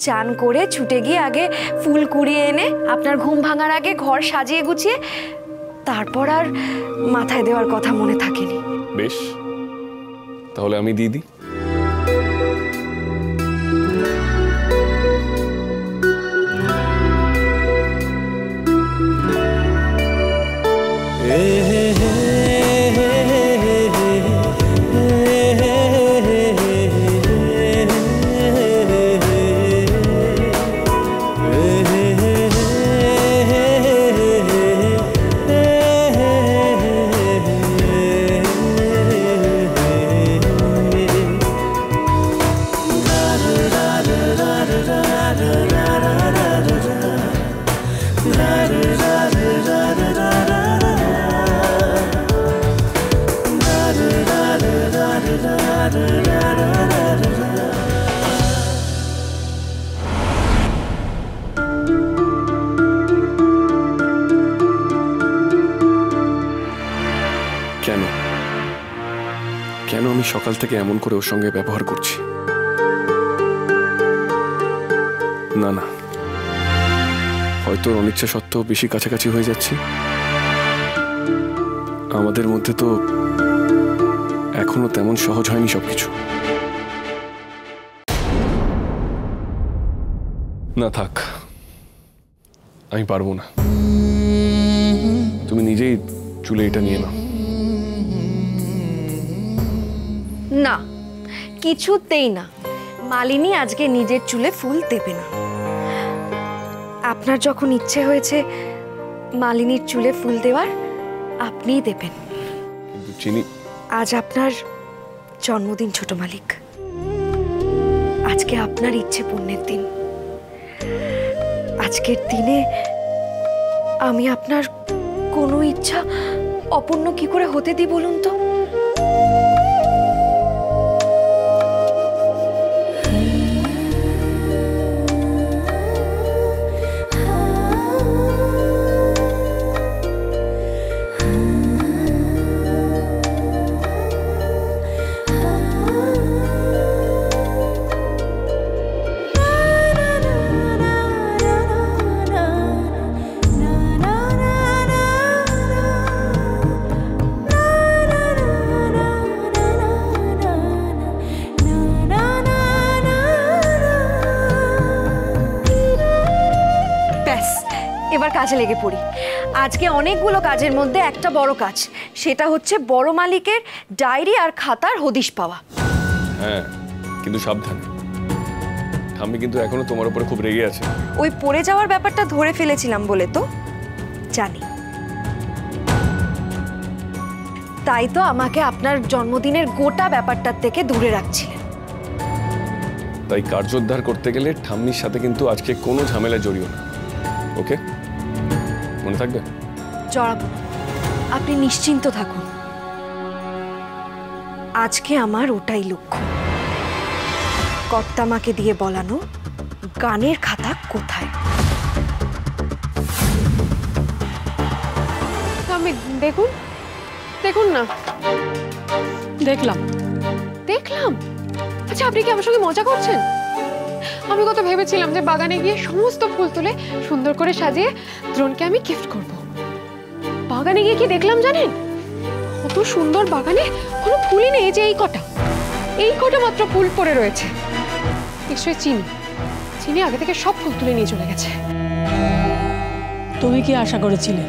চান করে ছুটে গিয়ে আগে ফুল কুড়িয়ে এনে আপনার ঘুম ভাঙার আগে ঘর সাজিয়ে গুছিয়ে তারপর আর মাথায় দেওয়ার কথা মনে থাকেনি। বেশ, তাহলে আমি দিয়ে দিই। কেন কেন আমি সকাল থেকে এমন করে ওর সঙ্গে ব্যবহার করছি? না না, হয়তো অনিচ্ছা সত্ত্বেও বেশি কাছাকাছি হয়ে যাচ্ছি। আমাদের মধ্যে তো এখনো তেমন সহজ হয়নি সবকিছু। না থাক, আমি পারবো না। তুমি নিজেই চুলে এটা নিয়ে নাও। না, কিছুতেই না। মালিনী আজকে নিজের চুলে ফুল দেবে না। আপনার যখন ইচ্ছে হয়েছে মালিনীর চুলে ফুল দেওয়ার, আপনিই দেবেন। কিন্তু চিনি, আজ আপনার জন্মদিন ছোট মালিক। আজকে আপনার ইচ্ছে পূর্ণের দিন। আজকের দিনে আমি আপনার কোনো ইচ্ছা অপূর্ণ কি করে হতে দিই বলুন তো? এবার কাজে লেগে পড়ি। আজকে অনেকগুলো কাজের মধ্যে একটা বড় কাজ, সেটা হচ্ছে বড় মালিকের ডায়েরি আর খাতার হদিশ পাওয়া। হ্যাঁ, কিন্তু সাবধানে। ঠাম্মি কিন্তু এখনো তোমার উপরে খুব রেগে আছে। ওই পড়ে যাওয়ার ব্যাপারটা ধরে ফেলেছিলাম বলে তো জানি। তাই তো আমাকে আপনার জন্মদিনের গোটা ব্যাপারটার থেকে দূরে রাখছিলেন। তাই কার্যোদ্ধার করতে গেলে ঠাম্মির সাথে কিন্তু আজকে কোনো ঝামেলা জড়িও না, ওকে? মনে থাকবে? জড়াবো না, আপনি নিশ্চিন্ত থাকুন। আজকে আমার ওটাই লক্ষ্য, কর্তামাকে দিয়ে বলানো গানের খাতা কোথায়। আমি দেখুন দেখুন না। দেখলাম দেখলাম। আচ্ছা, আপনি কি আমার সঙ্গে মজা করছেন? আমি কত ভেবেছিলাম যে বাগানে গিয়ে সমস্ত ফুল তুলে সুন্দর করে সাজিয়ে দ্রোণকে আমি গিফট করব। বাগানে গিয়ে কি দেখলাম জানেন? কত সুন্দর বাগানে কোনো ফুলই নেই, যে এই কটা মাত্র ফুল পড়ে রয়েছে। নিশ্চয়ই চিনি আগে থেকে সব ফুল তুলে নিয়ে চলে গেছে। তুমি কি আশা করেছিলে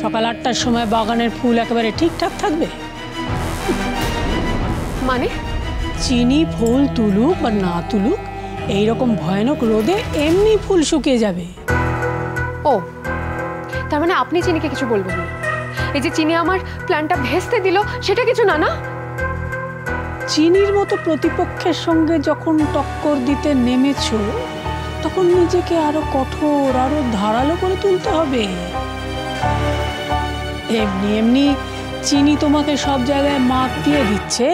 সকাল 8টার সময় বাগানের ফুল একেবারে ঠিকঠাক থাকবে? মানে চিনি ফুল তুলুক বা না তুলুক, এইরকম ভয়ানক রোদে এমনি ফুল শুকিয়ে যাবে। ও, তার মানে আপনি চিনিকে কিছু বলবেন না? এই যে চিনি আমার প্ল্যানটা ভেস্তে দিল, সেটা কিছু না? না, চিনির মতো প্রতিপক্ষের সঙ্গে যখন টক্কর দিতে নেমেছো, তখন নিজেকে আরো কঠোর, আরো ধারালো করে তুলতে হবে। এমনি এমনি চিনি তোমাকে সব জায়গায় মাত দিয়ে দিচ্ছে।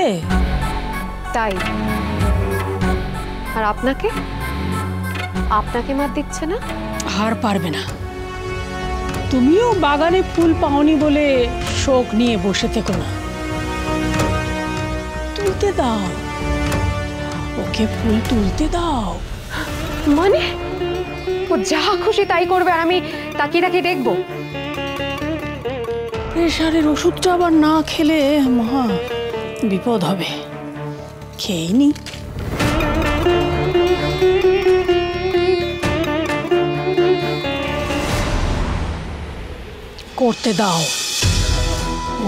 তাই? আর আপনাকে মাত দিচ্ছে না? আর পারবে না। তুমিও বাগানে ফুল পাওনি বলে শোক নিয়ে বসে থেকো না, তুলতে দাও, ওকে ফুল তুলতে দাও। মানে ও যা খুশি তাই করবে আর আমি তাকিয়ে তাকিয়ে দেখবো? প্রেশারের ওষুধটা আবার না খেলে মহা বিপদ হবে। খেয়েই নি। করতে দাও,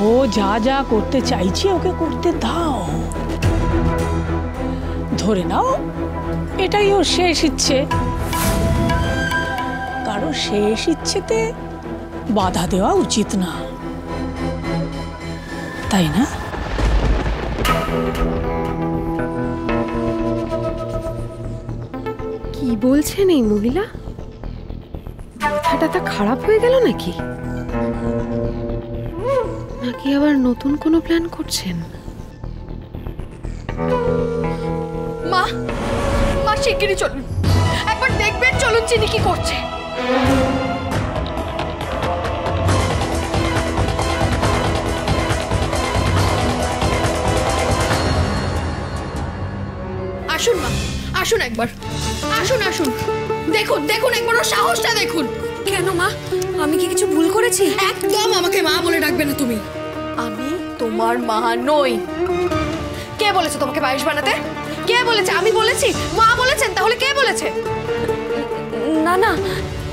ও যা যা করতে চাইছে ওকে করতে দাও। ধরে নাও এটাই ওর শেষ ইচ্ছে, কারো শেষ ইচ্ছেতে বাধা দেওয়া উচিত না, তাই না? কি বলছেন এই মহিলা? মাথাটা খারাপ হয়ে গেল নাকি? নাকি আবার নতুন কোনো প্ল্যান করছেন? মা, মা শিগগিরই চলুন, একবার দেখবেন চলুন চিনি কি করছে। আসুন মা, আসুন একবার, আসুন আসুন, দেখুন দেখুন একবার ওর সাহসটা দেখুন। কেন মা, আমি কি কিছু ভুল করেছি? একদম আমাকে মা বলে ডাকবে না তুমি। আমি তোমার মা নই। কে বলেছে তোমাকে পায়েস বানাতে? কে বলেছে? আমি বলেছি? মা বলেছেন? তাহলে কে বলেছে? না না,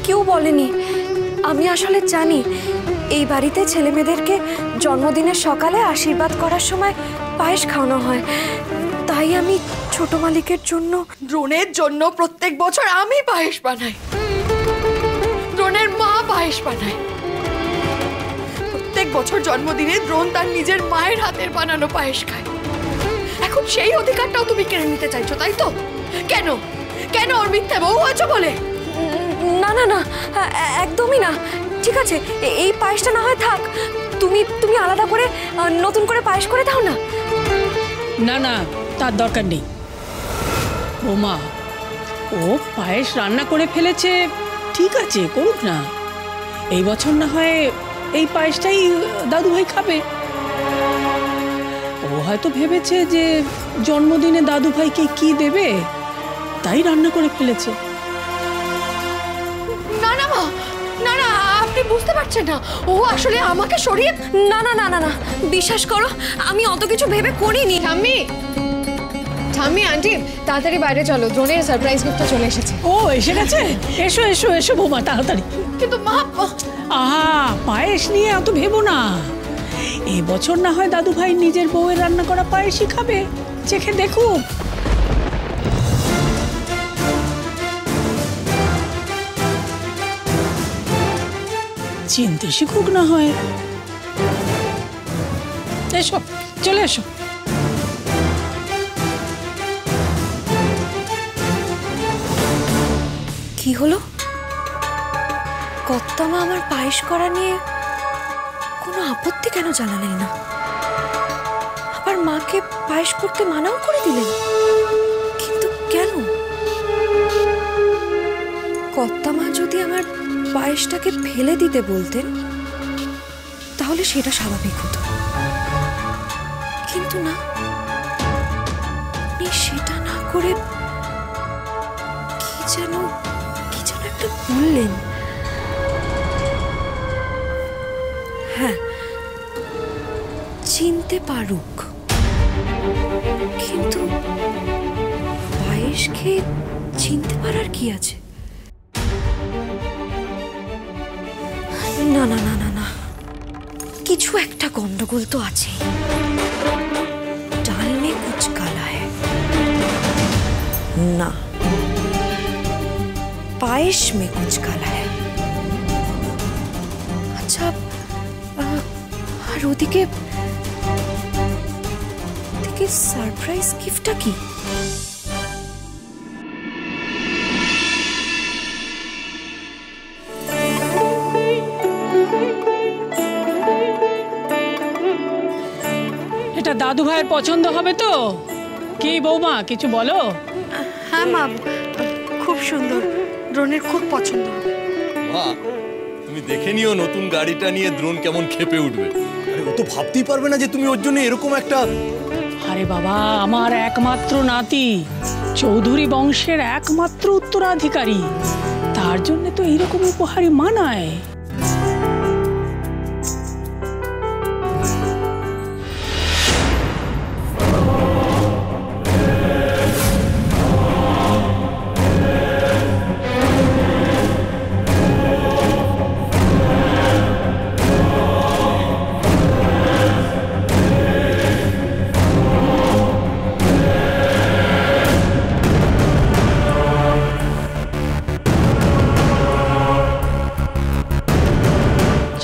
কেউ বলেনি। আমি আসলে জানি এই বাড়িতে ছেলে মেয়েদেরকে জন্মদিনের সকালে আশীর্বাদ করার সময় পায়েস খাওয়ানো হয়, তাই আমি ছোট মালিকের জন্য, দ্রোণের জন্য প্রত্যেক বছর আমি পায়েস বানাই। দ্রোণের মা পায়েস বানায় প্রত্যেক বছর জন্মদিনে। দ্রোণ তার নিজের মায়ের হাতের বানানো পায়েস খায়। এখন সেই অধিকারটাও তুমি কেড়ে নিতে চাইছো, তাই তো? কেন কেন? ওর মিথ্যে বউ হয়েছো বলে? না না না, একদমই না। ঠিক আছে, এই পায়েসটা না হয় থাক, তুমি তুমি আলাদা করে নতুন করে পায়েস করে দাও না। না না, তার দরকার নেই বৌমা। ও পায়েস রান্না করে ফেলেছে, ঠিক আছে করুক না। এই বছর না হয় এই পায়েসটাই দাদুভাই খাবে। ও হয়তো ভেবেছে যে জন্মদিনে দাদুভাইকে কি দেবে, তাই রান্না করে ফেলেছে। না না মা, না না, আপনি বুঝতে পারছেন না। ও আসলে আমাকে সরিয়ে, না না না না না, বিশ্বাস করো আমি অত কিছু ভেবে করিনি। ঠাম্মি, ঠাম্মি আন্টি তাড়াতাড়ি বাইরে চলো, দ্রোণের সারপ্রাইজ গিফটটা চলে এসেছে। ও এসে গেছে? এসো এসো এসো বৌমা, তাড়াতাড়ি। কিন্তু মা, আহা, পায়েস নিয়ে এত ভেবো না। এবছর না হয় দাদুভাই নিজের বউয়ের রান্না করা পায়েসই খাবে, চেখে দেখুক। চিনতে শিখুক না হয়। এসো, চলে এসো। কি হলো? কর্তামা আমার পায়েস করা নিয়ে কোনো আপত্তি কেন জানালেন না? আবার মাকে পায়েস করতে মানাও করে দিলেন, কিন্তু কেন? কর্তামা যদি আমার পায়েসটাকে ফেলে দিতে বলতেন তাহলে সেটা স্বাভাবিক হতো, কিন্তু না, উনি সেটা না করে কি যেন একটা বললেন। হ্যাঁ, চিনতে পারুক, কিন্তু পায়েস খেয়ে চিনতে পারার কি আছে? না না না না না, কিছু একটা গন্ডগোল তো আছে। ডাল মে কুছ কালা হ্যায়। না, পায়েস মে কুছ কালা হ্যায়। আচ্ছা, আর ওদিকে সারপ্রাইজ গিফটটা কি? এটা দাদুভাইয়ের পছন্দ হবে তো? কি বৌমা, কিছু বলো? হ্যাঁ মা, খুব সুন্দর, দ্রোণের খুব পছন্দ হবে। মা, তুমি দেখে নিও নতুন গাড়িটা নিয়ে দ্রোণ কেমন খেপে উঠবে। আরে ও তো ভাবতেই পারবে না যে তুমি ওর জন্য এরকম একটা। আরে বাবা, আমার একমাত্র নাতি, চৌধুরী বংশের একমাত্র উত্তরাধিকারী, তার জন্য তো এইরকম উপহারই মানায়।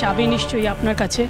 চাবি নিশ্চয়ই আপনার কাছে।